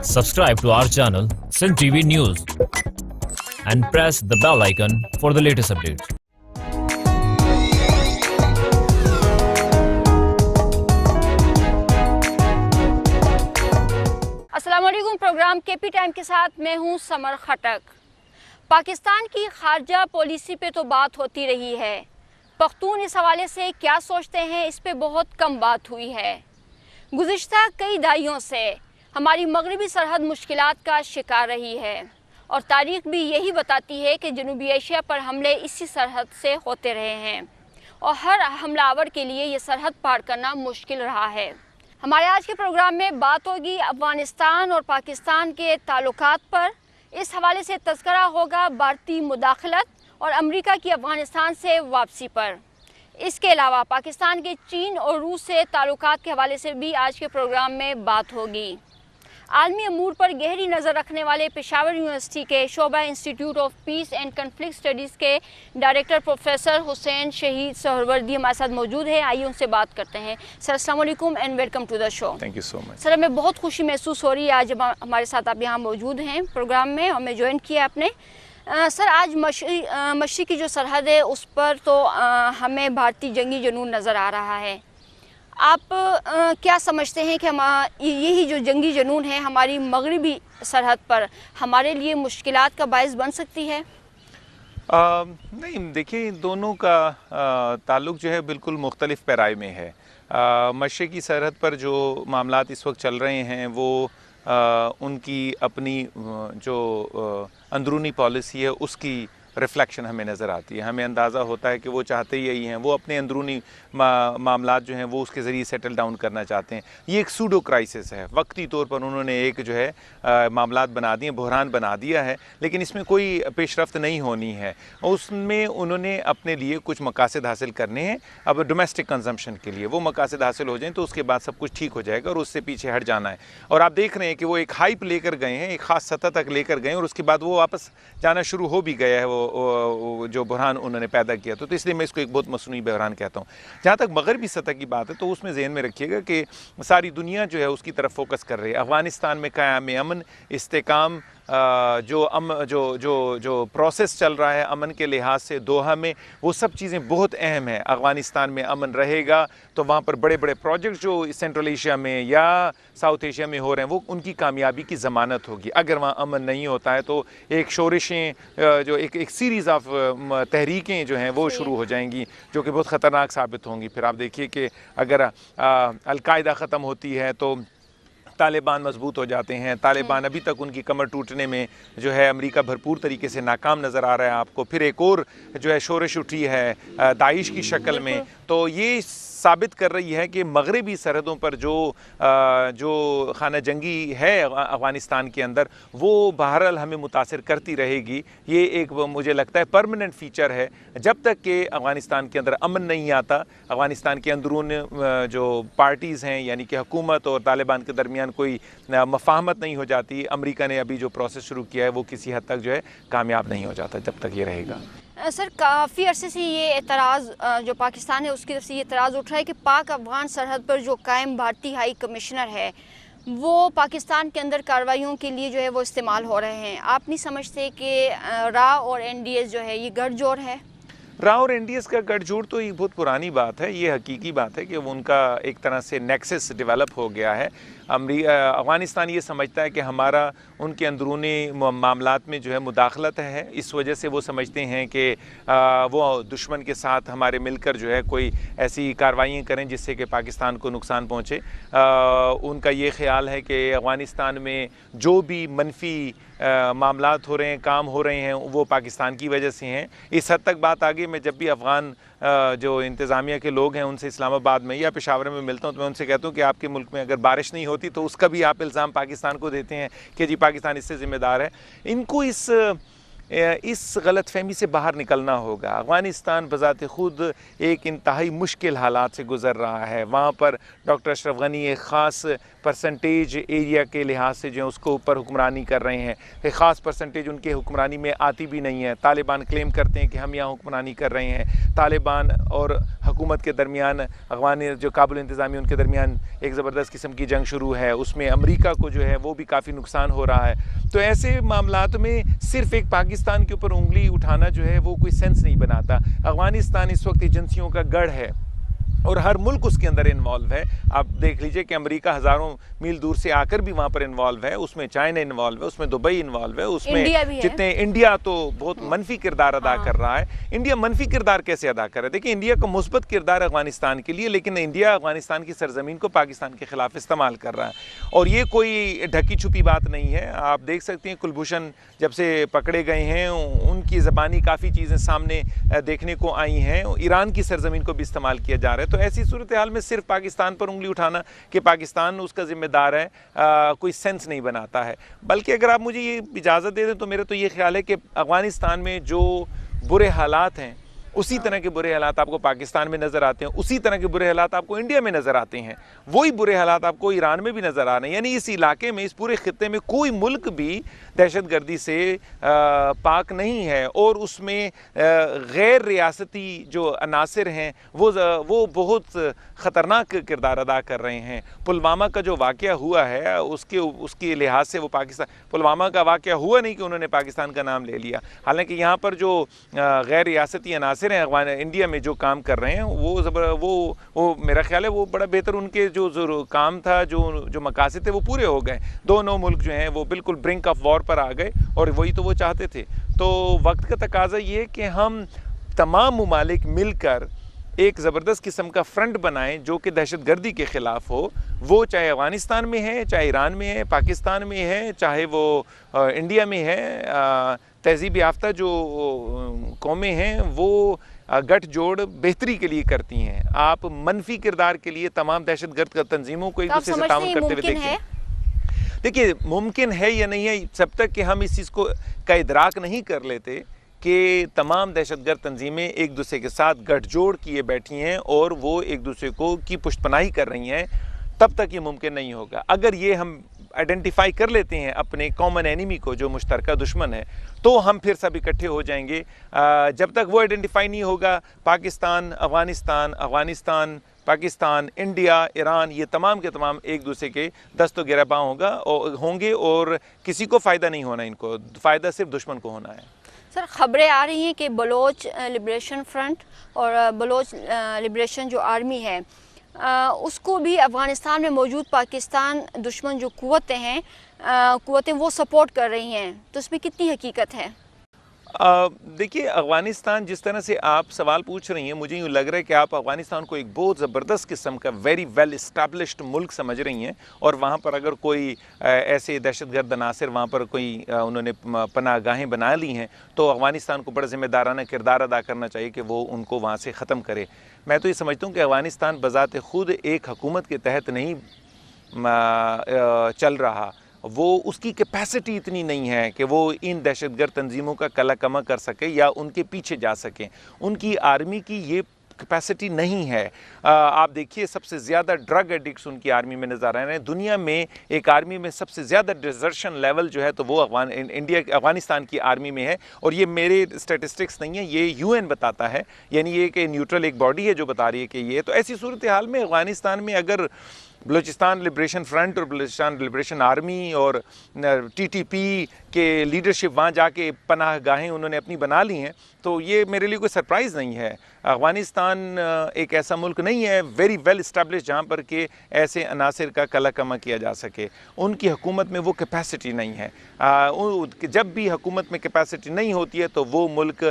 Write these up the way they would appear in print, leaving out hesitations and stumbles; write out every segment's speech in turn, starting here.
Subscribe to our channel, Sin TV News, and press the bell icon for the latest updates. अस्सलाम वालेकुम। Programme KP time के साथ मैं हूं summer खटक। पाकिस्तान की खारजा पॉलिसी पे तो बात होती रही है, पख्तून इस हवाले से क्या सोचते हैं इस पे बहुत कम बात हुई है। गुज़िश्ता कई दहाइयों से हमारी मगरबी सरहद मुश्किलात का शिकार रही है और तारीख भी यही बताती है कि जनूबी एशिया पर हमले इसी सरहद से होते रहे हैं और हर हमलावर के लिए ये सरहद पार करना मुश्किल रहा है। हमारे आज के प्रोग्राम में बात होगी अफ़गानिस्तान और पाकिस्तान के ताल्लुकात पर। इस हवाले से तज़किरा होगा भारतीय मुदाखलत और अमेरिका की अफ़गानिस्तान से वापसी पर। इसके अलावा पाकिस्तान के चीन और रूस से ताल्लुकात के हवाले से भी आज के प्रोग्राम में बात होगी। आलमी अमूर पर गहरी नज़र रखने वाले पेशावर यूनिवर्सिटी के शोबा institute of peace and conflict studies के डायरेक्टर प्रोफेसर हुसैन शहीद सोहरवर्दी हमारे साथ मौजूद है। आइए उनसे बात करते हैं। सर अस्सलाम वालेकुम and welcome to the show. Thank you so much. Sir हमें बहुत खुशी महसूस हो रही है आज जब हमारे साथ आप यहाँ मौजूद हैं प्रोग्राम में, हमें ज्वाइन किया आपने। सर आज मशरिक़ की जो सरहद है उस पर तो हमें भारतीय जंगी जुनून नज़र आ रहा है। आप क्या समझते हैं कि हम यही जो जंगी जुनून है हमारी मगरबी सरहद पर हमारे लिए मुश्किलात का बायस बन सकती है? नहीं, देखिए इन दोनों का ताल्लुक़ जो है बिल्कुल मुख्तलिफ़ पैराए में है। मशरिक़ी सरहद पर जो मामलात इस वक्त चल रहे हैं वो उनकी अपनी जो अंदरूनी पॉलिसी है उसकी रिफ्लेक्शन हमें नज़र आती है। हमें अंदाज़ा होता है कि वो चाहते ही यही हैं, वो अपने अंदरूनी मामलात जो हैं वो उसके ज़रिए सेटल डाउन करना चाहते हैं। ये एक सूडो क्राइसिस है, वक्ती तौर पर उन्होंने एक जो है मामलात बना दिए, बहरान बना दिया है, लेकिन इसमें कोई पेशरफ्त नहीं होनी है। उसमें उन्होंने अपने लिए कुछ मकासद हासिल करने हैं। अब डोमेस्टिक कंजम्पशन के लिए वो मकासद हासिल हो जाएँ तो उसके बाद सब कुछ ठीक हो जाएगा और उससे पीछे हट जाना है। और आप देख रहे हैं कि वो एक हाइप लेकर गए हैं, एक ख़ास सतह तक लेकर गए और उसके बाद वो वापस जाना शुरू हो भी गया है वो जो बहरान उन्होंने पैदा किया। तो इसलिए मैं इसको एक बहुत मसनूई बहरान कहता हूँ। जहाँ तक मगरबी सतह की बात है तो उसमें ज़हन में रखिएगा कि सारी दुनिया जो है उसकी तरफ फोकस कर रही है। अफ़गानिस्तान में क़याम अमन, इस्तेकाम, जो प्रोसेस चल रहा है अमन के लिहाज से दोहा में, वो सब चीज़ें बहुत अहम हैं। अफ़गानिस्तान में अमन रहेगा तो वहाँ पर बड़े बड़े प्रोजेक्ट जो सेंट्रल एशिया में या साउथ एशिया में हो रहे हैं वो उनकी कामयाबी की ज़मानत होगी। अगर वहाँ अमन नहीं होता है तो एक शोरिशें जो एक सीरीज़ ऑफ तहरीकें जो हैं वो शुरू हो जाएंगी जो कि बहुत ख़तरनाक साबित होंगी। फिर आप देखिए कि अगर अल-कायदा ख़त्म होती है तो तालिबान मजबूत हो जाते हैं। तालिबान अभी तक उनकी कमर टूटने में जो है अमेरिका भरपूर तरीके से नाकाम नज़र आ रहा है आपको। फिर एक और जो है शोरश उठी है दाइश की शक्ल में। तो ये साबित कर रही है कि मगरबी सरहदों पर जो खाना जंगी है अफ़गानिस्तान के अंदर वो बहरहाल हमें मुतासिर करती रहेगी। ये एक मुझे लगता है परमानेंट फ़ीचर है। जब तक कि अफ़गानिस्तान के अंदर अमन नहीं आता, अफ़गानिस्तान के अंदरून जो पार्टीज़ हैं यानी कि हुकूमत और तालिबान के दरमियान कोई मफाहमत नहीं हो जाती, अमेरिका ने अभी जो प्रोसेस शुरू किया है वो किसी हद तक जो है कामयाब नहीं हो जाता जब तक ये रहेगा। सर काफ़ी अरसे से ये एतराज़ जो पाकिस्तान है उसकी तरफ से ये एतराज़ उठ रहा है कि पाक अफ़गान सरहद पर जो कायम भारतीय हाई कमिश्नर है वो पाकिस्तान के अंदर कार्रवाइयों के लिए जो है वो इस्तेमाल हो रहे हैं। आप नहीं समझते कि रा और NDS जो है ये गठजोड़ है? रा और NDS का गठजोड़ तो एक बहुत पुरानी बात है। ये हकीकी बात है कि वो उनका एक तरह से नेक्सस डेवलप हो गया है। अफ़गानिस्तान ये समझता है कि हमारा उनके अंदरूनी मामलात में जो है मुदाखलत है। इस वजह से वो समझते हैं कि वो दुश्मन के साथ हमारे मिलकर जो है कोई ऐसी कार्रवाइयाँ करें जिससे कि पाकिस्तान को नुकसान पहुँचे। उनका ये ख़्याल है कि अफ़गानिस्तान में जो भी मनफी मामलात हो रहे हैं, काम हो रहे हैं, वो पाकिस्तान की वजह से हैं। इस हद तक बात आगे मैं जब भी अफ़गान जो इंतज़ामिया के लोग हैं उनसे इस्लामाबाद में या पेशावर में मिलता हूँ तो मैं उनसे कहता हूँ कि आपके मुल्क में अगर बारिश नहीं होती तो उसका भी आप इल्ज़ाम पाकिस्तान को देते हैं कि जी पाकिस्तान इससे ज़िम्मेदार है। इनको इस गलतफहमी से बाहर निकलना होगा। अफ़गानिस्तान बज़ात ख़ुद एक इंतहाई मुश्किल हालात से गुज़र रहा है। वहाँ पर डॉक्टर अशरफ गनी एक ख़ास परसेंटेज एरिया के लिहाज से जो उसको ऊपर हुक्मरानी कर रहे हैं, एक ख़ास परसेंटेज उनके हुक्मरानी में आती भी नहीं है। तालिबान क्लेम करते हैं कि हम यहाँ हुक्मरानी कर रहे हैं। तालिबान और हुकूमत के दरमियान अफ़गान जो काबुल इंतज़ामी उनके दरमियान एक ज़बरदस्त किस्म की जंग शुरू है। उसमें अमेरिका को जो है वो भी काफ़ी नुकसान हो रहा है। तो ऐसे मामलात में सिर्फ़ एक पाकिस्तान के ऊपर उंगली उठाना जो है वो कोई सेंस नहीं बनाता। अफ़गानिस्तान इस वक्त एजेंसियों का गढ़ है और हर मुल्क उसके अंदर इन्वॉल्व है। आप देख लीजिए कि अमेरिका हज़ारों मील दूर से आकर भी वहाँ पर इन्वॉल्व है, उसमें चाइना इन्वॉल्व है, उसमें दुबई इन्वॉल्व है, उसमें जितने इंडिया तो बहुत मनफी किरदार अदा कर रहा है। इंडिया मनफी किरदार कैसे अदा कर रहा है? देखिए, इंडिया का मुस्बत किरदार अफ़गानिस्तान के लिए, लेकिन इंडिया अफ़गानिस्तान की सरजमीन को पाकिस्तान के ख़िलाफ़ इस्तेमाल कर रहा है और ये कोई ढकी छुपी बात नहीं है। आप देख सकते हैं कुलभूषण जब से पकड़े गए हैं उनकी ज़बानी काफ़ी चीज़ें सामने देखने को आई हैं। ईरान की सरजमीन को भी इस्तेमाल किया जा रहा है। तो ऐसी सूरत हाल में सिर्फ पाकिस्तान पर उंगली उठाना कि पाकिस्तान उसका ज़िम्मेदार है कोई सेंस नहीं बनाता है। बल्कि अगर आप मुझे ये इजाज़त दे दें तो मेरा तो ये ख्याल है कि अफ़गानिस्तान में जो बुरे हालात हैं उसी तरह के बुरे हालात आपको पाकिस्तान में नज़र आते हैं, उसी तरह के बुरे हालात आपको इंडिया में नज़र आते हैं, वही बुरे हालात आपको ईरान में भी नज़र आ रहे हैं। यानी इस इलाके में, इस पूरे खित्ते में कोई मुल्क भी दहशतगर्दी से पाक नहीं है और उसमें गैर रियासती जो अनासर हैं वो बहुत ख़तरनाक किरदार अदा कर रहे हैं। पुलवामा का जो वाक़या हुआ है उसके लिहाज से वो पाकिस्तान, पुलवामा का वाक़या हुआ नहीं कि उन्होंने पाकिस्तान का नाम ले लिया। हालांकि यहाँ पर जो गैर रियासती अनासर हैं इंडिया में जो काम कर रहे हैं वो मेरा ख्याल है वो बड़ा बेहतर, उनके जो काम था, जो मकासद थे वो पूरे हो गए। दोनों मुल्क जो हैं वो बिल्कुल ब्रिंक ऑफ वॉर पर आ गए और वही तो वो चाहते थे। तो वक्त का तकाजा ये है कि हम तमाम मुमालिक मिलकर एक ज़बरदस्त किस्म का फ्रंट बनाएं जो कि दहशतगर्दी के ख़िलाफ़ हो। वो चाहे अफ़गानिस्तान में है, चाहे ईरान में है, पाकिस्तान में है, चाहे वो इंडिया में है। तहज़ीब याफ्ता जो कौमें हैं वो गठजोड़ बेहतरी के लिए करती हैं। आप मनफी किरदार के लिए तमाम दहशतगर्द तंजीमों को एक दूसरे से ताउन करते हुए देखिए। देखिए, मुमकिन है या नहीं है, जब तक कि हम इस चीज़ का इदराक नहीं कर लेते कि तमाम दहशतगर्द तंजीमें एक दूसरे के साथ गठजोड़ किए बैठी हैं और वो एक दूसरे को की पुष्टपनाही कर रही हैं, तब तक ये मुमकिन नहीं होगा। अगर ये हम आइडेंटिफाई कर लेते हैं अपने कॉमन एनिमी को, जो मुश्तरका दुश्मन है, तो हम फिर सब इकट्ठे हो जाएंगे। जब तक वो आइडेंटिफाई नहीं होगा, पाकिस्तान, अफ़गानिस्तान, पाकिस्तान, इंडिया, ईरान, ये तमाम के तमाम एक दूसरे के दस्तो गिरबां होंगे और किसी को फ़ायदा नहीं होना, इनको फ़ायदा सिर्फ दुश्मन को होना है। सर, ख़बरें आ रही हैं कि बलोच लिबरेशन फ्रंट और बलोच लिबरेशन जो आर्मी है उसको भी अफ़गानिस्तान में मौजूद पाकिस्तान दुश्मन जो कुव्वतें वो सपोर्ट कर रही हैं, तो इसमें कितनी हकीकत है? देखिए, अफ़गानिस्तान जिस तरह से आप सवाल पूछ रही हैं, मुझे यूँ लग रहा है कि आप अफ़गानिस्तान को एक बहुत ज़बरदस्त किस्म का वेरी वेल इस्टेब्लिश्ड मुल्क समझ रही हैं और वहाँ पर अगर कोई ऐसे दहशतगर्द अनासर वहाँ पर कोई उन्होंने पनाहगाहें बना ली हैं तो अफ़गानिस्तान को बड़ा ज़िम्मेदाराना किरदार अदा करना चाहिए कि वो उनको वहाँ से ख़त्म करे। मैं तो ये समझता हूँ कि अफ़गानिस्तान बज़ात ख़ुद एक हुकूमत के तहत नहीं चल रहा, वो उसकी कैपेसिटी इतनी नहीं है कि वो इन दहशतगर्द तंजीमों का कला कमा कर सके या उनके पीछे जा सकें। उनकी आर्मी की ये कैपेसिटी नहीं है। आप देखिए, सबसे ज़्यादा ड्रग एडिक्ट्स उनकी आर्मी में नज़र आ रहे हैं। दुनिया में एक आर्मी में सबसे ज़्यादा डिजर्शन लेवल जो है तो वो अफ़गानिस्तान की आर्मी में है और ये मेरे स्टैटिस्टिक्स नहीं है, ये UN बताता है, यानी ये कि न्यूट्रल एक बॉडी है जो बता रही है कि ये। तो ऐसी सूरत हाल में अफ़गानिस्तान में अगर बलूचिस्तान लिबरेशन फ्रंट और बलूचिस्तान लिबरेशन आर्मी और TTP के लीडरशिप वहाँ जाके पनाह गाहें उन्होंने अपनी बना ली हैं, तो ये मेरे लिए कोई सरप्राइज़ नहीं है। अफ़गानिस्तान एक ऐसा मुल्क नहीं है वेरी वेल इस्टेब्लिश जहाँ पर कि ऐसे अनासर का कला कमा किया जा सके। उनकी हुकूमत में वो कैपेसिटी नहीं है। जब भी हुकूमत में कैपेसिटी नहीं होती है तो वो मुल्क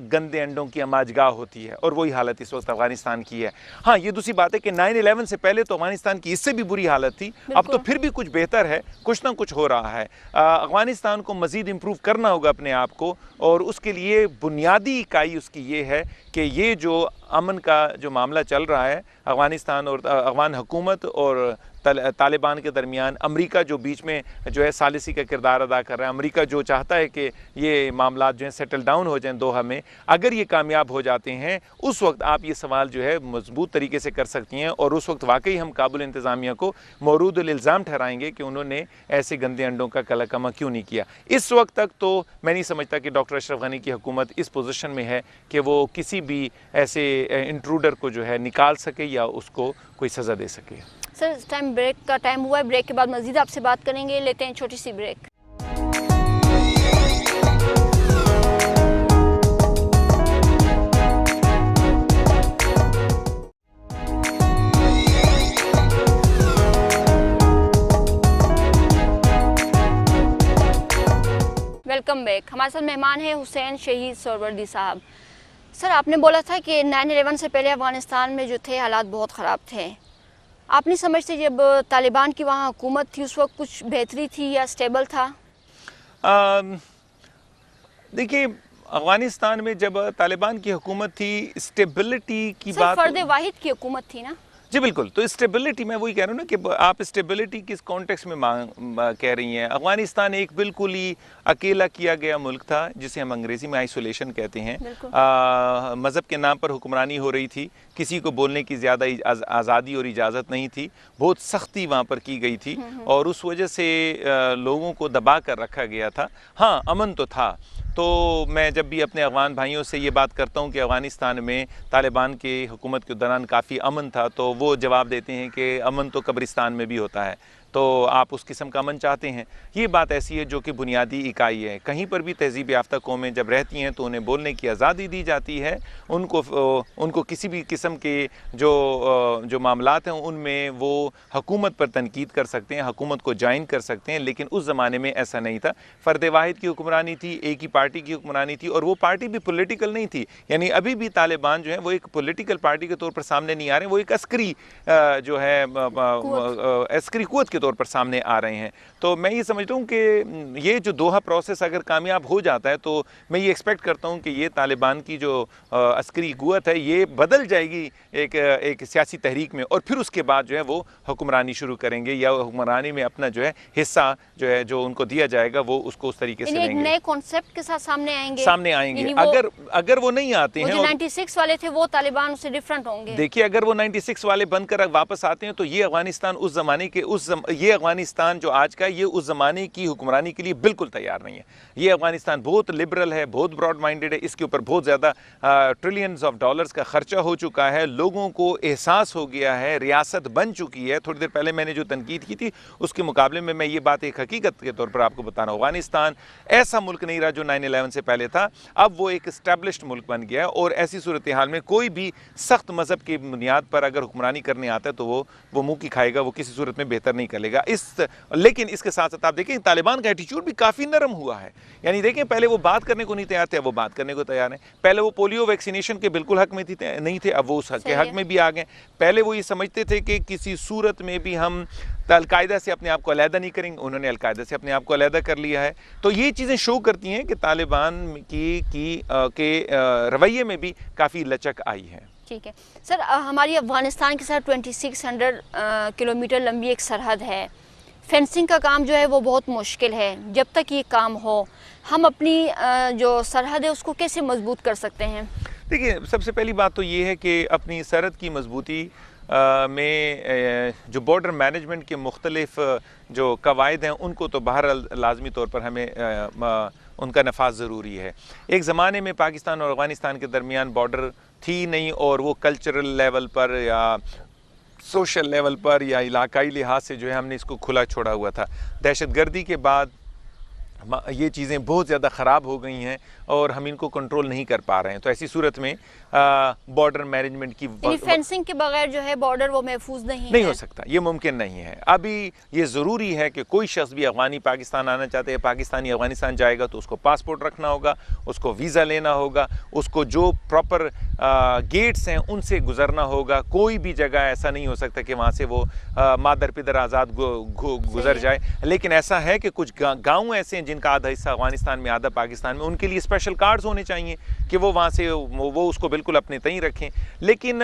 गंदे अंडों की अमाजगाह होती है और वही हालत इस वक्त अफ़गानिस्तान की है। हाँ, ये दूसरी बात है कि 9/11 से पहले तो अफ़गानिस्तान की इससे भी बुरी हालत थी, अब तो फिर भी कुछ बेहतर है, कुछ ना कुछ हो रहा है। अफ़गानिस्तान को मज़ीद इम्प्रूव करना होगा अपने आप को और उसके लिए बुनियादी इकाई उसकी ये है कि ये जो अमन का जो मामला चल रहा है अफ़गानिस्तान और अफ़गान हुकूमत और तालिबान के दरमियान अमेरिका जो बीच में जो है सालिसी का किरदार अदा कर रहा है, अमेरिका जो चाहता है कि ये मामला जो है सेटल डाउन हो जाएं दोहा में, अगर ये कामयाब हो जाते हैं उस वक्त आप ये सवाल जो है मजबूत तरीके से कर सकती हैं और उस वक्त वाकई हम काबुल इंतज़ामिया को मौरूदुल इल्ज़ाम ठहराएंगे कि उन्होंने ऐसे गंदे अंडों का कलाकमा क्यों नहीं किया। इस वक्त तक तो मैं नहीं समझता कि डॉक्टर अशरफ गनी की हुकूमत इस पोजीशन में है कि वो किसी भी ऐसे इंट्रूडर को जो है निकाल सके या उसको कोई सज़ा दे सके। सर इस टाइम ब्रेक का टाइम हुआ है, ब्रेक के बाद मज़ीद आपसे बात करेंगे, लेते हैं छोटी सी ब्रेक। Welcome back. हमारे साथ मेहमान हैं हुसैन शहीद सोहरावर्दी साहब। सर आपने बोला था कि 9/11 से पहले अफ़गानिस्तान में जो थे हालात बहुत ख़राब थे। आप नहीं समझते जब तालिबान की वहाँ हुकूमत थी उस वक्त कुछ बेहतरी थी या स्टेबल था? देखिए अफ़गानिस्तान में जब तालिबान की हुकूमत थी स्टेबिलिटी की सर बात फ़र्द वाहिद की हुकूमत थी ना? जी बिल्कुल। तो स्टेबिलिटी मैं वही कह रहा हूँ ना कि आप स्टेबिलिटी किस कॉन्टेक्स्ट में कह रही हैं। अफ़गानिस्तान एक बिल्कुल ही अकेला किया गया मुल्क था जिसे हम अंग्रेज़ी में आइसोलेशन कहते हैं। मज़हब के नाम पर हुक्मरानी हो रही थी, किसी को बोलने की ज़्यादा आज़ादी और इजाज़त नहीं थी, बहुत सख्ती वहाँ पर की गई थी और उस वजह से लोगों को दबा कर रखा गया था। हाँ अमन तो था। तो मैं जब भी अपने अफ़गान भाइयों से ये बात करता हूँ कि अफ़गानिस्तान में तालिबान के हुकूमत के दौरान काफ़ी अमन था, तो वो जवाब देते हैं कि अमन तो कब्रिस्तान में भी होता है, तो आप उस किस्म का अमन चाहते हैं। ये बात ऐसी है जो कि बुनियादी इकाई है। कहीं पर भी तहज़ीब याफ्ता कौमें जब रहती हैं तो उन्हें बोलने की आज़ादी दी जाती है, उनको किसी भी किस्म के जो मामलात हैं उनमें वो हुकूमत पर तनकीद कर सकते हैं, हुकूमत को ज्वाइन कर सकते हैं। लेकिन उस ज़माने में ऐसा नहीं था। फ़र्द वाहिद की हुक्मरानी थी, एक ही पार्टी की हुक्मरानी थी और वो पार्टी भी पॉलिटिकल नहीं थी। यानी अभी भी तालिबान जो है वो एक पॉलिटिकल पार्टी के तौर पर सामने नहीं आ रहे, वो एक अस्करी जो है अस्करी क़ुव्वत के तौर पर सामने आ रहे हैं। तो मैं ये समझता हूँ कि ये जो दोहा प्रोसेस अगर कामयाब हो जाता है तो मैं ये एक्सपेक्ट करता हूँ कि ये तालिबान की जो अस्करी क़ुव्वत है ये बदल जाएगी एक सियासी तहरीक में और फिर उसके बाद जो है वो हुक्मरानी शुरू करेंगे या हुक्मरानी में अपना जो है हिस्सा जो है जो उनको दिया जाएगा वो उसको उस तरीके से लेंगे, नए कॉन्सेप्ट के साथ सामने आएंगे। अगर वो नहीं आते हैं, जो 96 वाले थे वो तालिबान उससे डिफरेंट होंगे। देखिए अगर वो 96 वाले बनकर वापस आते हैं तो ये अफगानिस्तान उस ज़माने के ये अफगानिस्तान जो आज का ये उस ज़माने की हुक्मरानी के लिए बिल्कुल तैयार नहीं है। ये अफगानिस्तान बहुत लिबरल है, बहुत ब्रॉड माइंडेड है, इसके ऊपर बहुत ज़्यादा ट्रिलियंस ऑफ डॉलर्स का खर्चा हो चुका है, लोगों को एहसास हो गया है, रियासत बन चुकी है। थोड़ी देर पहले मैंने जो तनकीद की थी उसके मुकाबले में मैं ये बात एक हकीकत के तौर पर आपको बता रहा हूँ। अफगानिस्तान ऐसा मुल्क नहीं रहा जो 9/11 से पहले था, अब वो एक इस्टेब्लिश्ड मुल्क बन गया है और ऐसी सूरत हाल में कोई भी सख्त मज़हब की बुनियाद पर अगर हुक्मरानी करने आता है तो वो मुँह की खाएगा, वो किसी सूरत में बेहतर नहीं करेगा। लेकिन इसके साथ साथ आप देखें तालिबान का एटीट्यूड भी काफ़ी नरम हुआ है। यानी देखें पहले वो बात करने को नहीं तैयार थे, अब वो बात करने को तैयार हैं। पहले वो पोलियो वैक्सीनेशन के बिल्कुल हक में नहीं थे, अब वो उस के हक में भी आ गए। पहले वो ये समझते थे कि किसी सूरत में भी हम अलकायदा से अपने आप को अलहदा नहीं करेंगे, उन्होंने अलकायदा से अपने आप को अलहदा कर लिया है। तो ये चीज़ें शो करती हैं कि तालिबान के रवैये में भी काफ़ी लचक आई है। ठीक है सर, हमारी अफ़गानिस्तान के साथ 2600 किलोमीटर लंबी एक सरहद है। फेंसिंग का काम जो है वो बहुत मुश्किल है। जब तक ये काम हो हम अपनी जो सरहद है उसको कैसे मजबूत कर सकते हैं? देखिए सबसे पहली बात तो ये है कि अपनी सरहद की मजबूती में जो बॉर्डर मैनेजमेंट के मुख्तलिफ जो कवायद हैं उनको तो बहरहाल लाजमी तौर पर हमें उनका नफाज ज़रूरी है। एक ज़माने में पाकिस्तान और अफ़गानिस्तान के दरमियान बॉर्डर थी नहीं और वो कल्चरल लेवल पर या सोशल लेवल पर या इलाकाई लिहाज से जो है हमने इसको खुला छोड़ा हुआ था। दहशतगर्दी के बाद ये चीज़ें बहुत ज़्यादा ख़राब हो गई हैं और हम इनको कंट्रोल नहीं कर पा रहे हैं। तो ऐसी सूरत में बॉर्डर मैनेजमेंट की फेंसिंग के बगैर जो है बॉर्डर वो महफूज नहीं हो सकता, ये मुमकिन नहीं है। अभी ये ज़रूरी है कि कोई शख्स भी अफ़गानी पाकिस्तान आना चाहते हैं, पाकिस्तानी अफ़गानिस्तान जाएगा तो उसको पासपोर्ट रखना होगा, उसको वीज़ा लेना होगा, उसको जो प्रॉपर गेट्स हैं उनसे गुजरना होगा। कोई भी जगह ऐसा नहीं हो सकता कि वहाँ से वो मादर पिदर आज़ाद गुजर जाए। लेकिन ऐसा है कि कुछ गाँव ऐसे हैं जिनका आधा हिस्सा अफ़गानिस्तान में आधा पाकिस्तान में, उनके लिए स्पेशल कार्ड्स होने चाहिए कि वो वहाँ से वो उसको बिल्कुल अपने तय रखें। लेकिन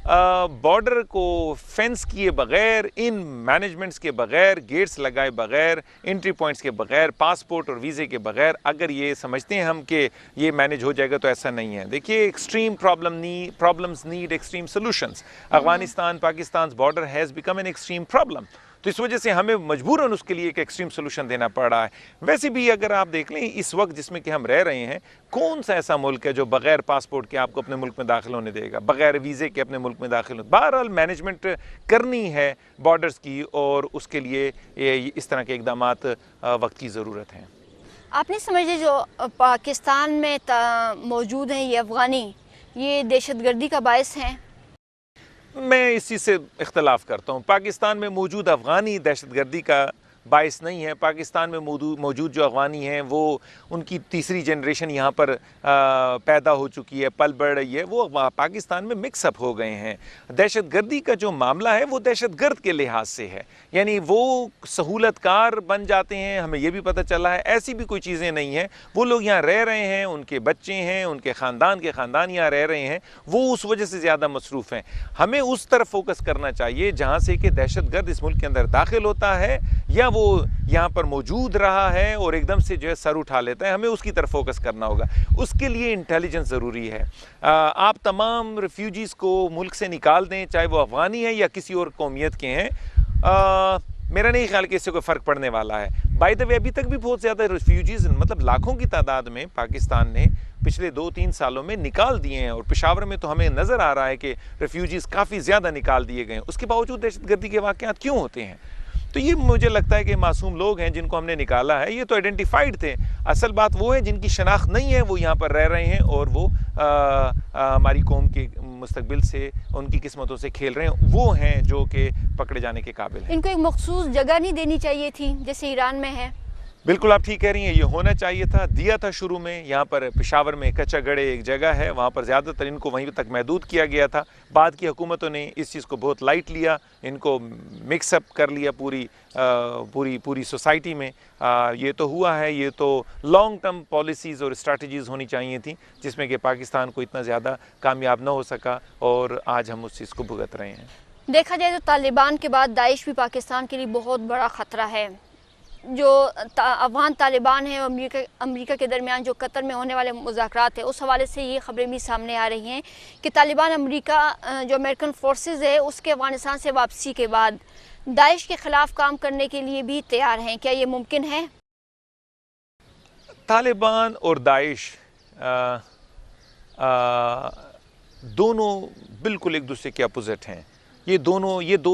बॉर्डर को फेंस किए बगैर, इन मैनेजमेंट्स के बगैर, गेट्स लगाए बगैर, एंट्री पॉइंट्स के बगैर, पासपोर्ट और वीज़े के बगैर अगर ये समझते हैं हम कि ये मैनेज हो जाएगा, तो ऐसा नहीं है। देखिए, extreme problems need extreme solutions. Afghanistan Pakistan border has become an extreme problem, तो इस वजह से हमें मजबूरन उसके लिए एक एक्सट्रीम सोल्यूशन देना पड़ रहा है। वैसे भी अगर आप देख लें, इस वक्त जिसमें कि हम रह रहे हैं, कौन सा ऐसा मुल्क है जो बगैर पासपोर्ट के आपको अपने मुल्क में दाखिल होने देगा, बगैर वीज़े के अपने मुल्क में दाखिल होने। बहरहाल मैनेजमेंट करनी है बॉर्डर्स की, और उसके लिए इस तरह के इकदाम वक्त की ज़रूरत है। आपने समझे जो पाकिस्तान में मौजूद हैं ये अफ़गानी, ये दहशतगर्दी का बायस हैं? मैं इस चीज़ से इख्तलाफ करता हूँ। पाकिस्तान में मौजूद अफ़गानी दहशतगर्दी का बायस नहीं है। पाकिस्तान में मौजूद जो अफ़गानी हैं, वो उनकी तीसरी जनरेशन यहाँ पर पैदा हो चुकी है, पल बढ़ रही है, वो पाकिस्तान में मिक्सअप हो गए हैं। दहशतगर्दी का जो मामला है वो दहशतगर्द के लिहाज से है, यानी वो सहूलतकार बन जाते हैं। हमें ये भी पता चला है, ऐसी भी कोई चीज़ें नहीं हैं। वो लोग यहाँ रह रहे हैं, उनके बच्चे हैं, उनके ख़ानदान यहाँ रह रहे हैं, वो उस वजह से ज़्यादा मसरूफ़ हैं। हमें उस तरफ फोकस करना चाहिए जहाँ से कि दहशतगर्द इस मुल्क के अंदर दाखिल होता है या वो यहाँ पर मौजूद रहा है और एकदम से जो है सर उठा लेता है। हमें उसकी तरफ फोकस करना होगा। उसके लिए इंटेलिजेंस ज़रूरी है। आप तमाम रिफ्यूजीज़ को मुल्क से निकाल दें, चाहे वो अफ़गानी है या किसी और कौमियत के हैं, मेरा नहीं ख्याल कि इससे कोई फ़र्क पड़ने वाला है। बाय द वे, अभी तक भी बहुत ज़्यादा रिफ्यूजीज़, मतलब लाखों की तादाद में पाकिस्तान ने पिछले 2-3 सालों में निकाल दिए हैं, और पेशावर में तो हमें नज़र आ रहा है कि रिफ्यूजीज़ काफ़ी ज़्यादा निकाल दिए गए हैं। उसके बावजूद दहशतगर्दी के वाक़यात क्यों होते हैं? तो ये मुझे लगता है कि मासूम लोग हैं जिनको हमने निकाला है, ये तो आइडेंटिफाइड थे। असल बात वो है जिनकी शनाख्त नहीं है, वो यहाँ पर रह रहे हैं और वो हमारी कौम के मुस्तकबिल से, उनकी किस्मतों से खेल रहे हैं। वो हैं जो कि पकड़े जाने के काबिल हैं। इनको एक मखसूस जगह नहीं देनी चाहिए थी जैसे ईरान में है? बिल्कुल आप ठीक कह रही हैं, ये होना चाहिए था, दिया था शुरू में। यहाँ पर पेशावर में कच्चा गड़े एक जगह है, वहाँ पर ज़्यादातर इनको वहीं तक महदूद किया गया था। बाद की हुकूमतों ने इस चीज़ को बहुत लाइट लिया, इनको मिक्सअप कर लिया पूरी सोसाइटी में। ये तो हुआ है, ये तो लॉन्ग टर्म पॉलिसीज़ और स्ट्रैटेजीज़ होनी चाहिए थी, जिसमें कि पाकिस्तान को इतना ज़्यादा कामयाब ना हो सका, और आज हम उस चीज़ को भुगत रहे हैं। देखा जाए तो तालिबान के बाद दाइश भी पाकिस्तान के लिए बहुत बड़ा ख़तरा है। जो अफ़गान तालिबान है, अमेरिका के दरमियान जो कतर में होने वाले मुज़ाकरात है, उस हवाले से ये खबरें भी सामने आ रही हैं कि तालिबान अमेरिका जो अमेरिकन फोर्सेस है उसके अफ़गानिस्तान से वापसी के बाद दाइश के ख़िलाफ़ काम करने के लिए भी तैयार हैं। क्या ये मुमकिन है? तालिबान और दाइश दोनों बिल्कुल एक दूसरे के अपोजिट हैं। ये दो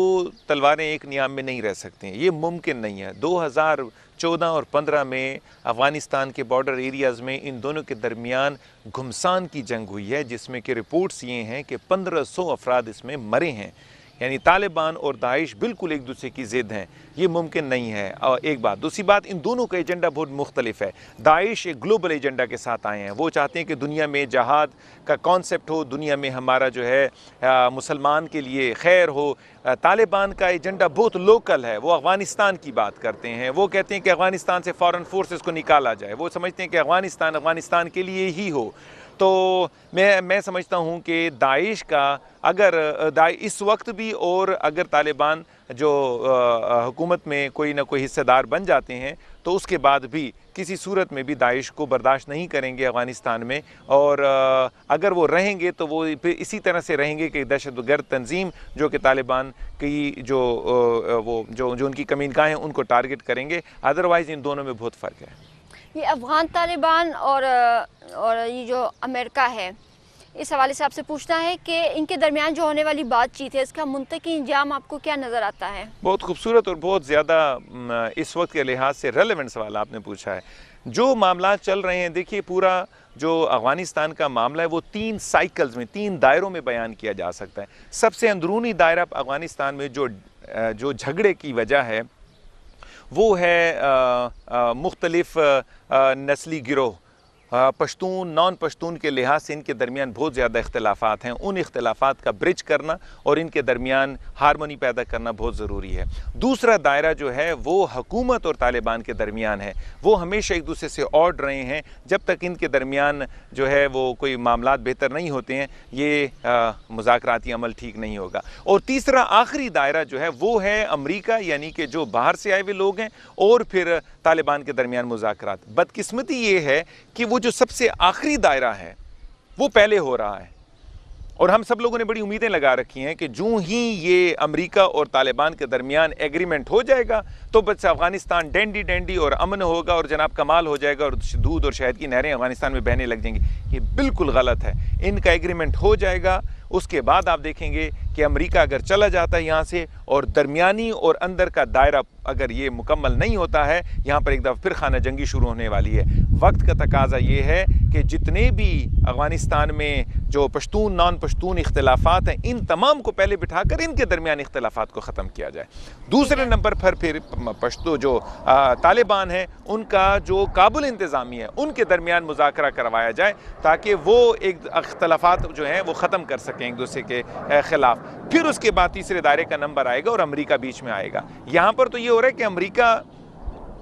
तलवारें एक नियाम में नहीं रह सकती हैं, ये मुमकिन नहीं है। 2014 और 15 में अफ़गानिस्तान के बॉर्डर एरियाज़ में इन दोनों के दरमियान घुमसान की जंग हुई है, जिसमें कि रिपोर्ट्स ये हैं कि 1500 अफराद इसमें मरे हैं। यानी तालिबान और दाइश बिल्कुल एक दूसरे की ज़िद हैं, ये मुमकिन नहीं है। और एक बात, दूसरी बात, इन दोनों का एजेंडा बहुत मुख्तलिफ है। दाइश एक ग्लोबल एजेंडा के साथ आए हैं, वो चाहते हैं कि दुनिया में जहाद का कॉन्सेप्ट हो, दुनिया में हमारा जो है मुसलमान के लिए खैर हो। तालिबान का एजेंडा बहुत लोकल है, वो अफ़गानिस्तान की बात करते हैं। वो कहते हैं कि अफ़गानिस्तान से फ़ॉरेन फोर्सेस को निकाला जाए, वो समझते हैं कि अफ़गानिस्तान के लिए ही हो। तो मैं समझता हूँ कि दाइश का अगर इस वक्त भी, और अगर तालिबान जो हुकूमत में कोई ना कोई हिस्सेदार बन जाते हैं, तो उसके बाद भी किसी सूरत में भी दाइश को बर्दाश्त नहीं करेंगे अफ़गानिस्तान में। और अगर वो रहेंगे तो वो फिर इसी तरह से रहेंगे कि दहशतगर्द तंजीम जो कि तालिबान की जो उनकी कमीनगाह हैं उनको टारगेट करेंगे। अदरवाइज़ इन दोनों में बहुत फ़र्क है। ये अफ़गान तालिबान और ये जो अमेरिका है, इस हवाले से आपसे पूछना है कि इनके दरमियान जो होने वाली बातचीत है, इसका मुंतकी इंजाम आपको क्या नज़र आता है? बहुत खूबसूरत और बहुत ज़्यादा इस वक्त के लिहाज से रेलेवेंट सवाल आपने पूछा है। जो मामला चल रहे हैं, देखिए पूरा जो अफ़गानिस्तान का मामला है वो 3 साइकिल्स में, 3 दायरों में बयान किया जा सकता है। सबसे अंदरूनी दायरा अफ़गानिस्तान में जो झगड़े की वजह है वो है मुख्तलिफ नस्ली गिरोह, पश्तून नॉन पश्तून के लिहाज से इनके दरमियान बहुत ज़्यादा इख्तलाफात हैं, उन इख्तलाफात का ब्रिज करना और इनके दरमियान हारमोनी पैदा करना बहुत ज़रूरी है। दूसरा दायरा जो है वो हुकूमत और तालिबान के दरमियान है। वो हमेशा एक दूसरे से औड़ रहे हैं, जब तक इनके दरमियान जो है वो कोई मामलात बेहतर नहीं होते हैं ये मुज़ाकराती अमल ठीक नहीं होगा। और तीसरा आखिरी दायरा जो है वो है अमरीका, यानी कि जो बाहर से आए हुए लोग हैं और फिर तालिबान के दरमियान मुज़ाकरात। बदकिस्मती ये है कि वो जो सबसे आखिरी दायरा है वो पहले हो रहा है और हम सब लोगों ने बड़ी उम्मीदें लगा रखी हैं कि जो ही ये अमेरिका और तालिबान के दरमियान एग्रीमेंट हो जाएगा तो बस अफ़गानिस्तान डेंडी डेंडी और अमन होगा और जनाब कमाल हो जाएगा और दूध और शहद की नहरें अफ़गानिस्तान में बहने लग जाएंगी। ये बिल्कुल गलत है। इनका एग्रीमेंट हो जाएगा, उसके बाद आप देखेंगे कि अमेरिका अगर चला जाता है यहाँ से और दरमियानी और अंदर का दायरा अगर ये मुकम्मल नहीं होता है, यहाँ पर एक दफ़ा फिर खाना जंगी शुरू होने वाली है। वक्त का तकाजा ये है कि जितने भी अफ़गानिस्तान में जो पश्तून नॉन पश्तून इख्तलाफात हैं, इन तमाम को पहले बिठाकर इनके दरमियान इख्तलाफात को ख़त्म किया जाए। दूसरे नंबर पर फिर पश्तो जो तालिबान है उनका जो काबुल इंतज़ामी है उनके दरमियान मुज़ाकरा करवाया जाए ताकि वो एक इख्तलाफात जो हैं वो ख़त्म कर सकें एक दूसरे के ख़िलाफ़। फिर उसके बाद तीसरे दायरे का नंबर आएगा और अमेरिका बीच में आएगा। यहाँ पर तो ये हो रहा है कि अमेरिका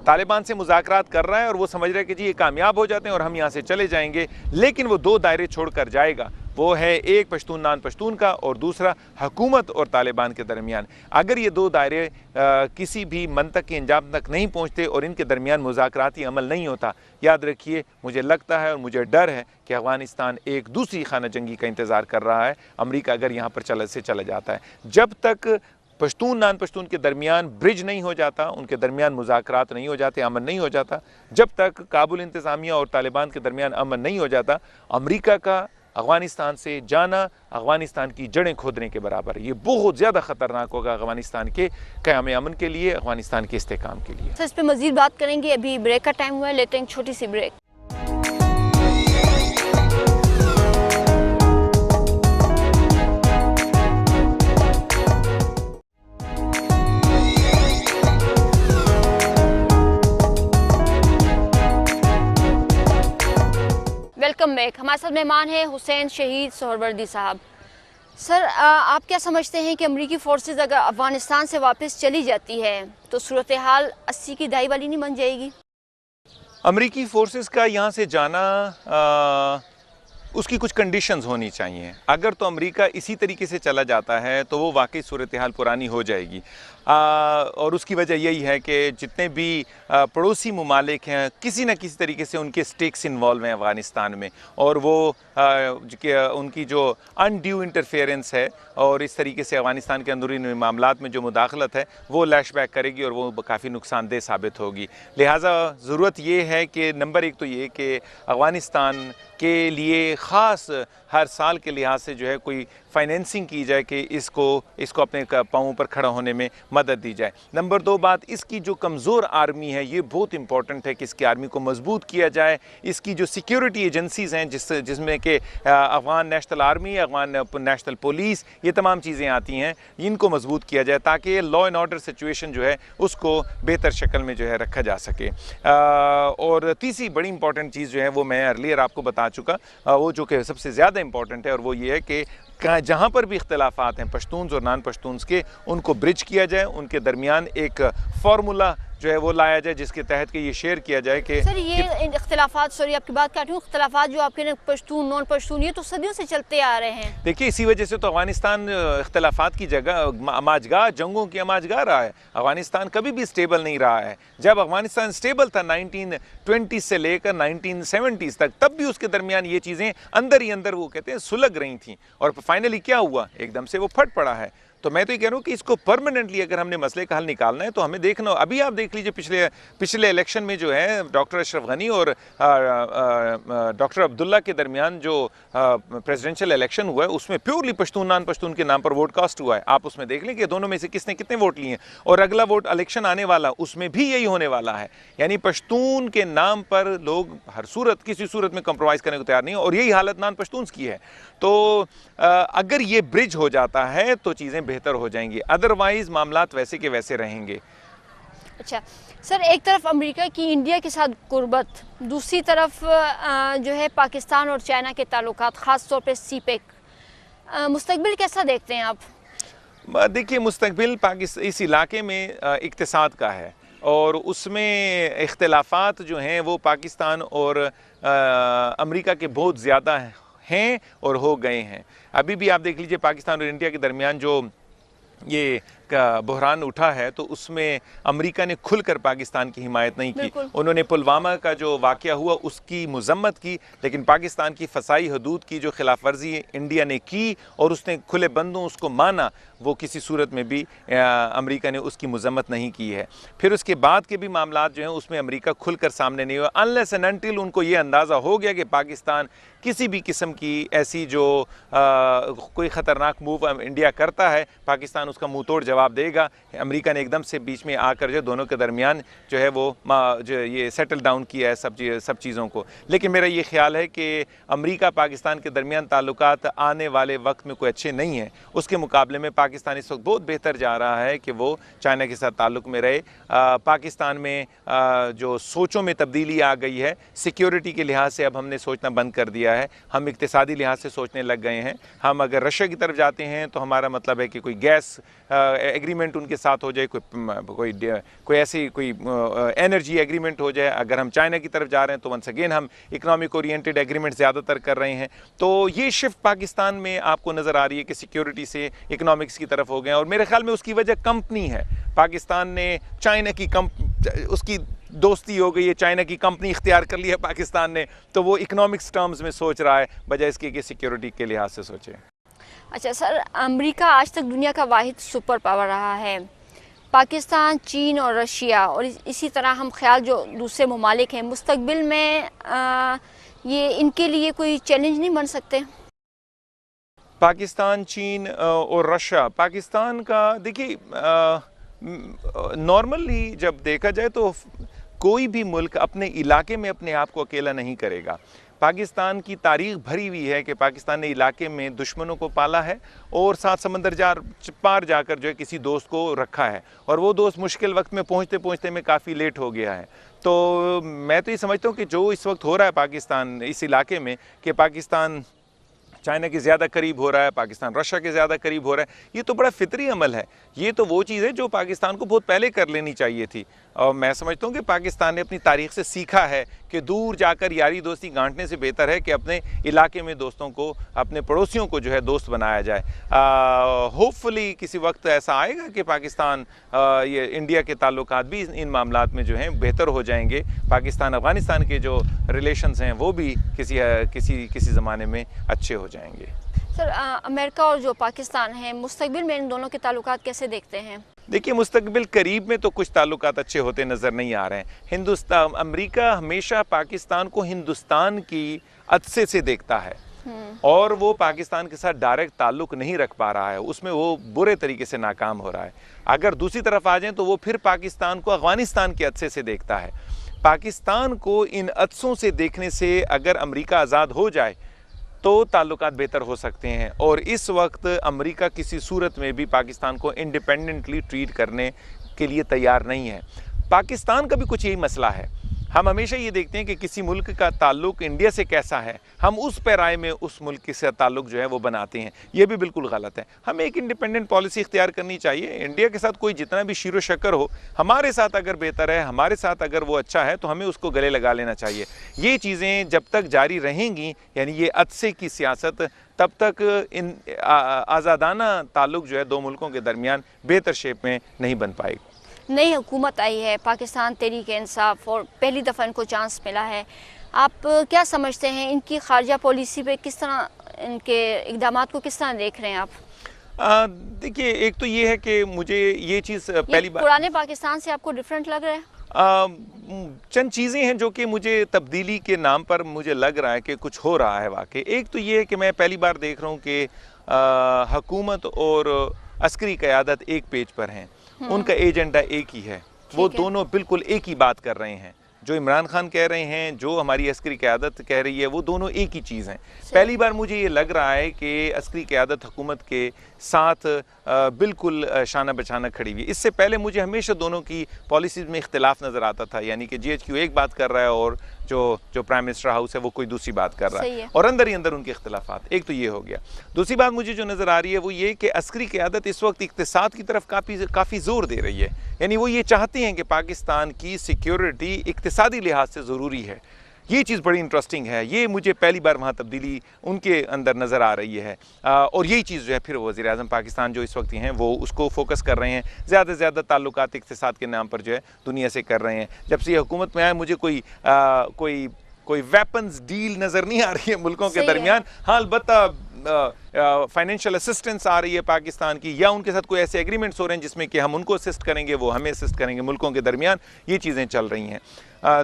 तालिबान से मुज़ाकरात कर रहा है और वो समझ रहा है कि जी ये कामयाब हो जाते हैं और हम यहाँ से चले जाएंगे, लेकिन वो दो दायरे छोड़कर जाएगा। वो है एक पश्तून नान पश्तून का और दूसरा हुकूमत और तालिबान के दरमियान। अगर ये दो दायरे किसी भी मंतक के अंजाम तक नहीं पहुँचते और इनके दरमियान मुज़ाकराती अमल नहीं होता, याद रखिए मुझे लगता है और मुझे डर है कि अफ़गानिस्तान एक दूसरी खाना जंगी का इंतज़ार कर रहा है, अमेरिका अगर यहाँ पर चला जाता है। जब तक पश्तून नान पश्तून के दरमियान ब्रिज नहीं हो जाता, उनके दरमियान मुज़ाकरात नहीं हो जाते, अमन नहीं हो जाता, जब तक काबुल इंतज़ामिया और तालिबान के दरमियान अमन नहीं हो जाता, अमेरिका का अफ़गानिस्तान से जाना अफ़गानिस्तान की जड़ें खोदने के बराबर है। ये बहुत ज़्यादा ख़तरनाक होगा अफ़गानिस्तान के क़याम अमन के लिए, अफ़गानिस्तान के इस्तेहकाम के लिए। सर इस पर मज़ीद बात करेंगे, अभी ब्रेक का टाइम हुआ है, लेते हैं एक छोटी सी ब्रेक। Welcome back. हमारे साथ मेहमान हैं हुसैन शहीद सोहरवर्दी साहब। सर आप क्या समझते हैं कि अमरीकी फ़ोर्सेस अगर अफ़गानिस्तान से वापस चली जाती है तो सूरत हाल 80 की दहाई वाली नहीं बन जाएगी? अमरीकी फ़ोर्सेस का यहाँ से जाना उसकी कुछ कंडीशंस होनी चाहिए। अगर तो अमेरिका इसी तरीके से चला जाता है तो वो वाकई सूरत हाल पुरानी हो जाएगी। और उसकी वजह यही है कि जितने भी पड़ोसी ममालिक हैं किसी न किसी तरीके से उनके स्टेक्स इन्वॉल्व हैं अफ़गानिस्तान में, और वो उनकी जो अनड्यू इंटरफेरेंस है और इस तरीके से अफ़गानिस्तान के अंदरूनी मामलात में जो मुदाखलत है वो लैशबैक करेगी और वो काफ़ी नुकसानदेह साबित होगी। लिहाजा ज़रूरत ये है कि नंबर एक तो ये कि अफ़गानिस्तान के लिए ख़ास हर साल के लिहाज से जो है कोई फाइनेंसिंग की जाए कि इसको अपने पाँवों पर खड़ा होने में मदद दी जाए। नंबर दो बात, इसकी जो कमज़ोर आर्मी है ये बहुत इंपॉर्टेंट है कि इसकी आर्मी को मजबूत किया जाए। इसकी जो सिक्योरिटी एजेंसीज़ हैं जिसमें कि Afghan national army, Afghan national police, ये तमाम चीज़ें आती हैं, इनको मजबूत किया जाए ताकि लॉ एंड ऑर्डर सिचुएशन जो है उसको बेहतर शक्ल में जो है रखा जा सके। और तीसरी बड़ी इंपॉर्टेंट चीज़ जो है वो मैं अर्लियर आपको बता चुका, वो जो कि सबसे ज़्यादा इंपॉर्टेंट है, और वो ये है कि जहाँ पर भी इख्तलाफात हैं पश्तून्स और नान पश्तून्स के, उनको ब्रिज किया जाए, उनके दरमियान एक फार्मूला जो है वो लाया जाए जिसके तहत कि ये शेयर किया जाए कि सर ये इख्तलाफात, सॉरी आपकी बात काट रही हूँ, इख्तलाफात जो आपके पश्तून नॉन पश्तून ये तो सदियों से चलते आ रहे हैं। देखिए इसी वजह से तो अफ़गानिस्तान इख्तलाफात की जगह अमाजगाह, जंगों की अमाजगाह रहा है। अफ़गानिस्तान कभी भी स्टेबल नहीं रहा है। जब अफ़गानिस्तान स्टेबल था 1920 से लेकर 1970s तक, तब भी उसके दरमियान ये चीज़ें अंदर ही अंदर वो कहते हैं सुलग रही थी, और फाइनली क्या हुआ, एकदम से वो फट पड़ा है। तो मैं तो ये कह रहा हूँ कि इसको परमानेंटली अगर हमने मसले का हल निकालना है तो हमें देखना, अभी आप देख लीजिए पिछले इलेक्शन में जो है डॉक्टर अशरफ गनी और डॉक्टर अब्दुल्ला के दरमियान जो प्रेसिडेंशियल इलेक्शन हुआ है उसमें प्योरली पश्तून नान पश्तून के नाम पर वोट कास्ट हुआ है। आप उसमें देख लें कि दोनों में से किसने कितने वोट लिए हैं, और अगला वोट इलेक्शन आने वाला उसमें भी यही होने वाला है। यानी पश्तून के नाम पर लोग हर सूरत किसी सूरत में कंप्रोमाइज़ करने को तैयार नहीं है, और यही हालत नान पश्तून्स की है। तो अगर ये ब्रिज हो जाता है तो चीज़ें बेहतर हो जाएंगी, अदरवाइज़ मामलात वैसे के वैसे रहेंगे। अच्छा सर, एक तरफ अमेरिका की इंडिया के साथ गुर्बत, दूसरी तरफ जो है पाकिस्तान और चाइना के ताल्लुकात, ख़ास तौर पे सीपेक, मुस्तकबिल कैसा देखते हैं आप? देखिए, मुस्तकबिल पाकिस्तान इस इलाके में इक़्तिसाद का है और उसमें इख्तिलाफ़ात जो हैं वो पाकिस्तान और अमेरिका के बहुत ज़्यादा हैं और हो गए हैं। अभी भी आप देख लीजिए, पाकिस्तान और इंडिया के दरमियान जो ये का बहरान उठा है तो उसमें अमेरिका ने खुलकर पाकिस्तान की हिमायत नहीं की। उन्होंने पुलवामा का जो वाक़या हुआ उसकी मज़म्मत की, लेकिन पाकिस्तान की फ़साई हदूद की जो खिलाफ वर्जी इंडिया ने की और उसने खुले बंदों उसको माना, वो किसी सूरत में भी अमेरिका ने उसकी मज़म्मत नहीं की है। फिर उसके बाद के भी मामलात जो हैं उसमें अमेरिका खुलकर सामने नहीं हुआ, अनलेस एंड अनटिल उनको ये अंदाज़ा हो गया कि पाकिस्तान किसी भी किस्म की ऐसी जो कोई ख़तरनाक मूव इंडिया करता है, पाकिस्तान उसका मुँह तोड़ जवाब देगा। अमेरिका ने एकदम से बीच में आकर जो दोनों के दरमियान जो है वो जो ये सेटल डाउन किया है सब चीज़ों को। लेकिन मेरा ये ख्याल है कि अमेरिका पाकिस्तान के दरमियान ताल्लुकात आने वाले वक्त में कोई अच्छे नहीं हैं। उसके मुकाबले में पाकिस्तान इस वक्त बहुत बेहतर जा रहा है कि वो चाइना के साथ ताल्लुक़ में रहे। पाकिस्तान में जो सोचों में तब्दीली आ गई है, सिक्योरिटी के लिहाज से अब हमने सोचना बंद कर दिया है, हम इक़्तिसादी लिहाज से सोचने लग गए हैं। हम अगर रशिया की तरफ जाते हैं तो हमारा मतलब है कि कोई गैस एग्रीमेंट उनके साथ हो जाए, कोई ऐसी कोई एनर्जी एग्रीमेंट हो जाए। अगर हम चाइना की तरफ जा रहे हैं तो वंस अगेन हम इकोनॉमिक ओरिएंटेड एग्रीमेंट ज़्यादातर कर रहे हैं। तो ये शिफ्ट पाकिस्तान में आपको नज़र आ रही है कि सिक्योरिटी से इकोनॉमिक्स की तरफ हो गए, और मेरे ख्याल में उसकी वजह कंपनी है। पाकिस्तान ने चाइना की उसकी दोस्ती हो गई है, चाइना की कंपनी इख्तियार कर ली है पाकिस्तान ने, तो वो इकोनॉमिक्स टर्म्स में सोच रहा है बजाय इसके कि सिक्योरिटी के लिहाज से सोचे। अच्छा सर, अमेरिका आज तक दुनिया का वाहिद सुपर पावर रहा है। पाकिस्तान, चीन और रशिया और इसी तरह हम ख्याल जो दूसरे ममालिक हैं, मुस्तकबिल में ये इनके लिए कोई चैलेंज नहीं बन सकते? पाकिस्तान, चीन और रशिया, पाकिस्तान का देखिए नॉर्मली जब देखा जाए तो कोई भी मुल्क अपने इलाके में अपने आप को अकेला नहीं करेगा। पाकिस्तान की तारीख़ भरी हुई है कि पाकिस्तान ने इलाके में दुश्मनों को पाला है और सात समंदर पार जाकर जो है किसी दोस्त को रखा है, और वो दोस्त मुश्किल वक्त में पहुंचते पहुंचते में काफ़ी लेट हो गया है। तो मैं तो ये समझता हूँ कि जो इस वक्त हो रहा है पाकिस्तान इस इलाके में, कि पाकिस्तान चाइना के ज़्यादा करीब हो रहा है, पाकिस्तान रशिया के ज़्यादा करीब हो रहा है, ये तो बड़ा फितरी अमल है। ये तो वो चीज़ है जो पाकिस्तान को बहुत पहले कर लेनी चाहिए थी। और मैं समझता हूँ कि पाकिस्तान ने अपनी तारीख़ से सीखा है कि दूर जाकर यारी दोस्ती गांठने से बेहतर है कि अपने इलाके में दोस्तों को, अपने पड़ोसियों को जो है दोस्त बनाया जाए। होपफुली किसी वक्त ऐसा आएगा कि पाकिस्तान ये इंडिया के ताल्लुकात भी इन मामलात में जो हैं बेहतर हो जाएंगे। पाकिस्तान अफ़गानिस्तान के जो रिलेशंस हैं वो भी किसी ज़माने में अच्छे हो जाएंगे। सर, अमेरिका और जो पाकिस्तान है, मुस्तकबिल में इन दोनों के ताल्लुकात कैसे देखते हैं? देखिए, मुस्तकबिल करीब में तो कुछ ताल्लुकात अच्छे होते नज़र नहीं आ रहे हैं। अमेरिका हमेशा पाकिस्तान को हिंदुस्तान की अदसे से देखता है और वो पाकिस्तान के साथ डायरेक्ट ताल्लुक़ नहीं रख पा रहा है, उसमें वो बुरे तरीके से नाकाम हो रहा है। अगर दूसरी तरफ आ जाएं तो वो फिर पाकिस्तान को अफ़गानिस्तान के अदसे से देखता है। पाकिस्तान को इन अदसों से देखने से अगर अमेरिका आज़ाद हो जाए तो ताल्लुकात बेहतर हो सकते हैं, और इस वक्त अमेरिका किसी सूरत में भी पाकिस्तान को इंडिपेंडेंटली ट्रीट करने के लिए तैयार नहीं है। पाकिस्तान का भी कुछ यही मसला है। हम हमेशा ये देखते हैं कि किसी मुल्क का ताल्लुक इंडिया से कैसा है, हम उस पैराए में उस मुल्क के साथ ताल्लुक जो है वो बनाते हैं। ये भी बिल्कुल गलत है। हमें एक इंडिपेंडेंट पॉलिसी इख्तियार करनी चाहिए। इंडिया के साथ कोई जितना भी शीरो शक्कर हो, हमारे साथ अगर बेहतर है, हमारे साथ अगर वो अच्छा है तो हमें उसको गले लगा लेना चाहिए। ये चीज़ें जब तक जारी रहेंगी, यानी ये अदसे की सियासत, तब तक इन आज़ादाना ताल्लुक जो है दो मुल्कों के दरमियान बेहतर शेप में नहीं बन पाएगी। नई हुकूमत आई है, पाकिस्तान तहरीक-ए-इंसाफ, और पहली दफ़ा इनको चांस मिला है। आप क्या समझते हैं इनकी खारजा पॉलिसी पे, किस तरह इनके इक़दामात को किस तरह देख रहे हैं आप? देखिए, एक तो ये है कि मुझे ये चीज़ पहली बार पुराने पाकिस्तान से आपको डिफरेंट लग रहा है? चंद चीज़ें हैं जो कि मुझे तब्दीली के नाम पर मुझे लग रहा है कि कुछ हो रहा है वाकई। एक तो ये है कि मैं पहली बार देख रहा हूँ कि हुकूमत और अस्करी क़यादत एक पेज पर हैं, उनका एजेंडा एक ही है, वो दोनों बिल्कुल एक ही बात कर रहे हैं। जो इमरान खान कह रहे हैं, जो हमारी अस्करी क़यादत कह रही है, वो दोनों एक ही चीज़ हैं। पहली बार मुझे ये लग रहा है कि अस्करी क़यादत हुकूमत के साथ बिल्कुल शाना बशाना खड़ी हुई। इससे पहले मुझे हमेशा दोनों की पॉलिसीज़ में इख्तिलाफ नज़र आता था, यानी कि GHQ एक बात कर रहा है और जो प्राइम मिनिस्टर हाउस है वो कोई दूसरी बात कर रहा है, और अंदर ही अंदर उनके इख्तिलाफात। एक तो ये हो गया। दूसरी बात मुझे जो नज़र आ रही है वो ये कि अस्करी क़यादत इस वक्त इक़्तिसाद की तरफ काफ़ी ज़ोर दे रही है, यानी वो ये चाहते हैं कि पाकिस्तान की सिक्योरिटी इक़्तिसादी लिहाज से ज़रूरी है। ये चीज़ बड़ी इंटरेस्टिंग है, ये मुझे पहली बार वहाँ तब्दीली उनके अंदर नज़र आ रही है। और यही चीज़ जो है फिर वज़ीर आज़म पाकिस्तान जो इस वक्त हैं वो उसको फोकस कर रहे हैं, ज़्यादा से ज़्यादा ताल्लुकात इक़्तिसाद के नाम पर जो है दुनिया से कर रहे हैं। जब से ये हुकूमत में आए मुझे कोई वेपन्स डील नज़र नहीं आ रही है मुल्कों के दरमियान। हाँ, अलबत्ता फाइनेंशियल असिस्टेंस आ रही है पाकिस्तान की, या उनके साथ कोई ऐसे एग्रीमेंट्स हो रहे हैं जिसमें कि हम उनको असिस्ट करेंगे, वो हमें असिस्ट करेंगे, मुल्कों के दरमियान ये चीज़ें चल रही हैं।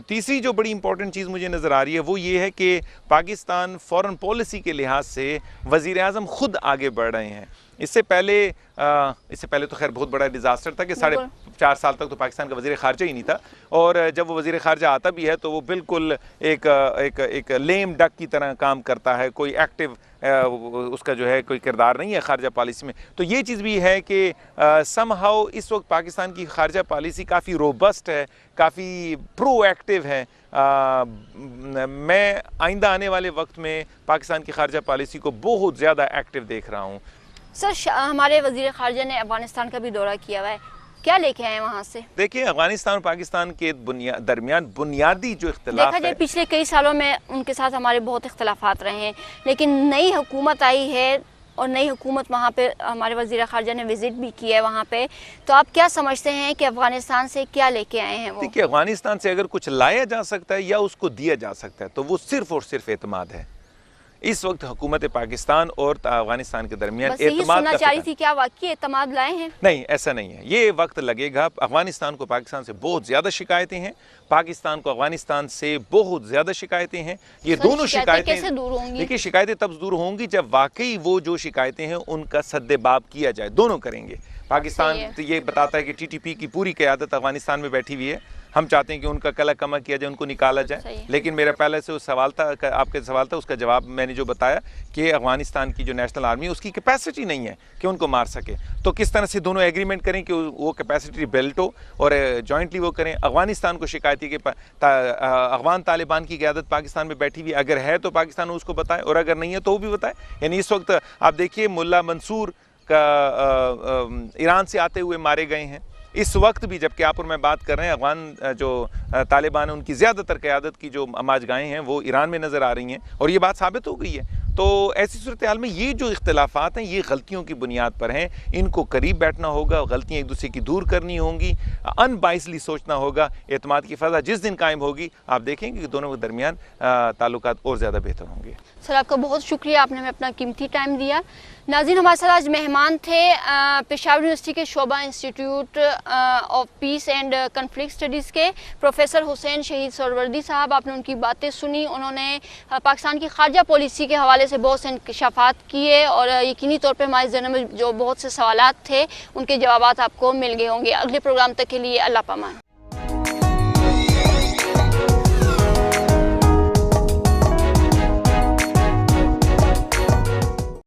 तीसरी जो बड़ी इंपॉर्टेंट चीज़ मुझे नज़र आ रही है वो ये है कि पाकिस्तान फ़ॉरेन पॉलिसी के लिहाज से वज़ीर आज़म ख़ुद आगे बढ़ रहे हैं। इससे पहले तो खैर बहुत बड़ा डिज़ास्टर था कि 4.5 साल तक तो पाकिस्तान का वज़ीर ख़ारजा ही नहीं था, और जब वो वज़ीर ख़ारजा आता भी है तो वो बिल्कुल एक लेम डक की तरह काम करता है, कोई एक्टिव उसका जो है कोई किरदार नहीं है ख़ारजा पॉलिसी में। तो ये चीज़ भी है कि समहाउ इस वक्त पाकिस्तान की ख़ारजा पॉलिसी काफ़ी रोबस्ट है, काफ़ी प्रोएक्टिव है। मैं आइंदा आने वाले वक्त में पाकिस्तान की ख़ारजा पॉलिसी को बहुत ज़्यादा एक्टिव देख रहा हूँ। सर, हमारे वज़ीर ख़ारजा ने अफ़गानिस्तान का भी दौरा किया हुआ है, क्या लेके आए वहाँ से? देखिए, अफगानिस्तान और पाकिस्तान के दरमियान बुनियादी जो इख्तिलाफ देखा जाए पिछले कई सालों में उनके साथ हमारे बहुत इख्तिलाफात रहे हैं, लेकिन नई हुकूमत आई है और नई हुकूमत वहाँ पे हमारे वज़ीर ख़ारजा ने विज़िट भी किया है वहाँ पे, तो आप क्या समझते हैं कि अफ़गानिस्तान से क्या लेके आए हैं वो? देखिए, अफ़गानिस्तान से अगर कुछ लाया जा सकता है या उसको दिया जा सकता है तो वो सिर्फ़ और सिर्फ एतमाद है। इस वक्त हुकूमत पाकिस्तान और अफगानिस्तान के दरमियान एतमाद सुनना चाह रही थी, क्या वाकई एतमाद लाए हैं? नहीं, ऐसा नहीं है, ये वक्त लगेगा। अफगानिस्तान को पाकिस्तान से बहुत ज़्यादा शिकायतें हैं, पाकिस्तान को अफगानिस्तान से बहुत ज़्यादा शिकायतें हैं। ये दोनों शिकायतें कैसे दूर होंगी? देखिए, शिकायतें तब दूर होंगी जब वाकई वो जो शिकायतें हैं उनका सद्देबाब किया जाए। दोनों करेंगे। पाकिस्तान तो ये बताता है कि TTP की पूरी क़यादत अफगानिस्तान में बैठी हुई है, हम चाहते हैं कि उनका कला कमा किया जाए, उनको निकाला जाए। लेकिन मेरा पहले से सवाल था, आपके सवाल था, उसका जवाब मैंने जो बताया कि अफगानिस्तान की जो नेशनल आर्मी है उसकी कैपेसिटी नहीं है कि उनको मार सके। तो किस तरह से दोनों एग्रीमेंट करें कि वो कैपेसिटी बिल्ट हो और जॉइंटली वो करें। अफगानिस्तान को शिकायत है कि अफगान तालिबान की क़यादत पाकिस्तान में बैठी हुई अगर है तो पाकिस्तान उसको बताए, और अगर नहीं है तो वो भी बताए। यानी इस वक्त आप देखिए, मुल्ला मंसूर का ईरान से आते हुए मारे गए हैं। इस वक्त भी जबकि आप और मैं बात कर रहे हैं, अफगान जो तालिबान है उनकी ज़्यादातर क़यादत की जो अमाजगाहें हैं वो ईरान में नज़र आ रही हैं, और ये बात साबित हो गई है। तो ऐसी सूरत हाल में ये जो इख्तिलाफात हैं ये गलतियों की बुनियाद पर हैं, इनको करीब बैठना होगा, गलतियाँ एक दूसरे की दूर करनी होंगी, अनबाइसली सोचना होगा। एतमाद की फ़ज़ा जिस दिन कायम होगी आप देखेंगे कि दोनों के दरमियान ताल्लुकात और ज़्यादा बेहतर होंगे। सर, आपका बहुत शुक्रिया, आपने हमें अपना कीमती टाइम दिया। नाज़रीन, हमारे साथ आज मेहमान थे पेशावर यूनिवर्सिटी के शोबा institute of peace and conflict studies के प्रोफेसर हुसैन शहीद सरवर्दी साहब। आपने उनकी बातें सुनी, उन्होंने पाकिस्तान की खारजा पॉलिसी के हवाले से बहुत से इंकशाफात किए, और यकीनी तौर पर हमारे ज़हन में जो बहुत से सवालात थे उनके जवाबात आपको मिल गए होंगे। अगले प्रोग्राम तक के लिए अल्लाह पामान।